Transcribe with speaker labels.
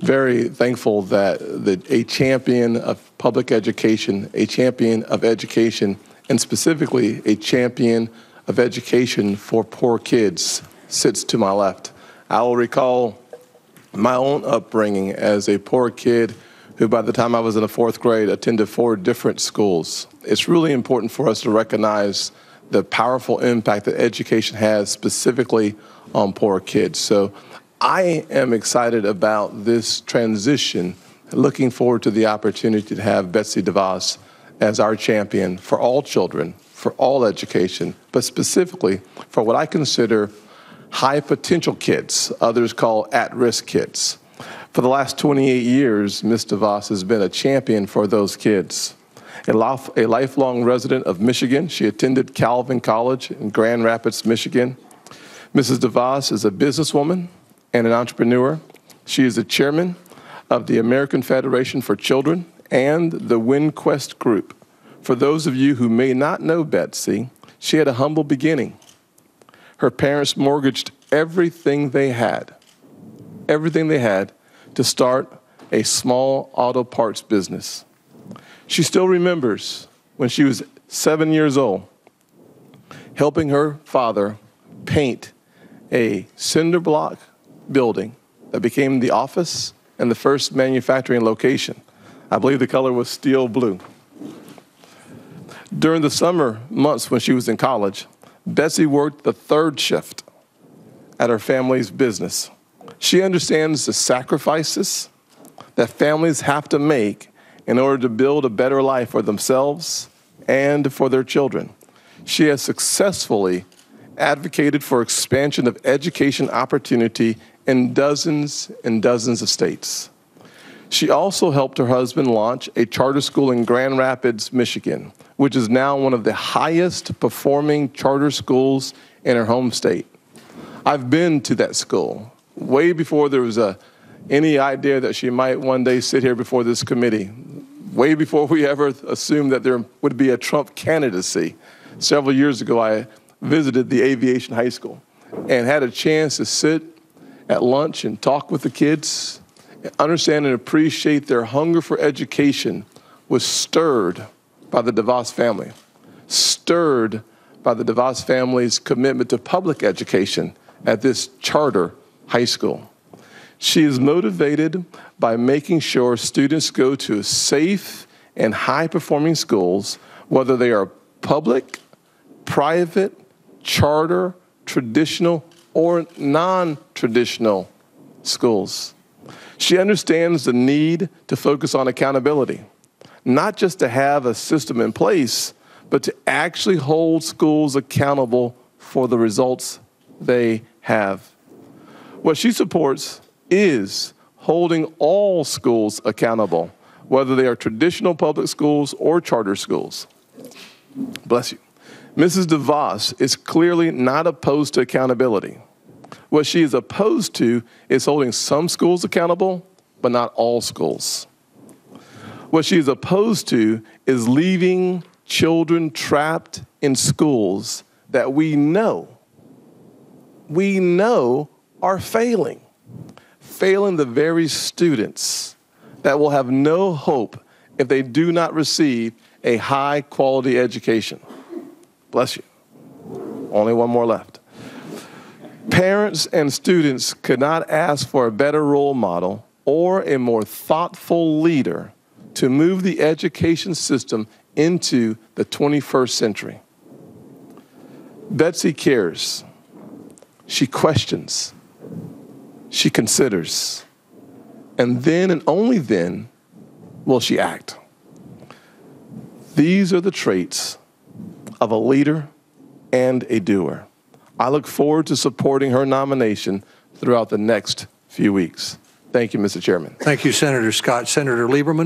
Speaker 1: Very thankful that a champion of public education, a champion of education, and specifically a champion of education for poor kids sits to my left. I will recall my own upbringing as a poor kid who, by the time I was in the 4th grade, attended 4 different schools. It's really important for us to recognize the powerful impact that education has specifically on poor kids. So I am excited about this transition, looking forward to the opportunity to have Betsy DeVos as our champion for all children, for all education, but specifically for what I consider high potential kids, others call at-risk kids. For the last 28 years, Ms. DeVos has been a champion for those kids. A lifelong resident of Michigan, she attended Calvin College in Grand Rapids, Michigan. Mrs. DeVos is a businesswoman and an entrepreneur. She is the chairman of the American Federation for Children and the WinQuest Group. For those of you who may not know Betsy, she had a humble beginning. Her parents mortgaged everything they had to start a small auto parts business. She still remembers when she was 7 years old, helping her father paint a cinder block building that became the office and the first manufacturing location. I believe the color was steel blue. During the summer months when she was in college, Betsy worked the 3rd shift at her family's business. She understands the sacrifices that families have to make in order to build a better life for themselves and for their children. She has successfully advocated for expansion of education opportunity in dozens and dozens of states. She also helped her husband launch a charter school in Grand Rapids, Michigan, which is now one of the highest performing charter schools in her home state. I've been to that school way before there was any idea that she might one day sit here before this committee, way before we ever assumed that there would be a Trump candidacy. Several years ago, I visited the aviation high school and had a chance to sit at lunch and talk with the kids, understand and appreciate their hunger for education was stirred by the DeVos family, stirred by the DeVos family's commitment to public education at this charter high school. She is motivated by making sure students go to safe and high-performing schools, whether they are public, private, charter, traditional, or non-traditional schools. She understands the need to focus on accountability, not just to have a system in place, but to actually hold schools accountable for the results they have. What she supports is holding all schools accountable, whether they are traditional public schools or charter schools. Bless you. Mrs. DeVos is clearly not opposed to accountability. What she is opposed to is holding some schools accountable, but not all schools. What she is opposed to is leaving children trapped in schools that we know are failing the very students that will have no hope if they do not receive a high-quality education. Bless you. Only one more left. Parents and students could not ask for a better role model or a more thoughtful leader to move the education system into the 21st century. Betsy cares. She questions. She considers. And then and only then will she act. These are the traits of a leader and a doer. I look forward to supporting her nomination throughout the next few weeks. Thank you, Mr. Chairman.
Speaker 2: Thank you, Senator Scott. Senator Lieberman.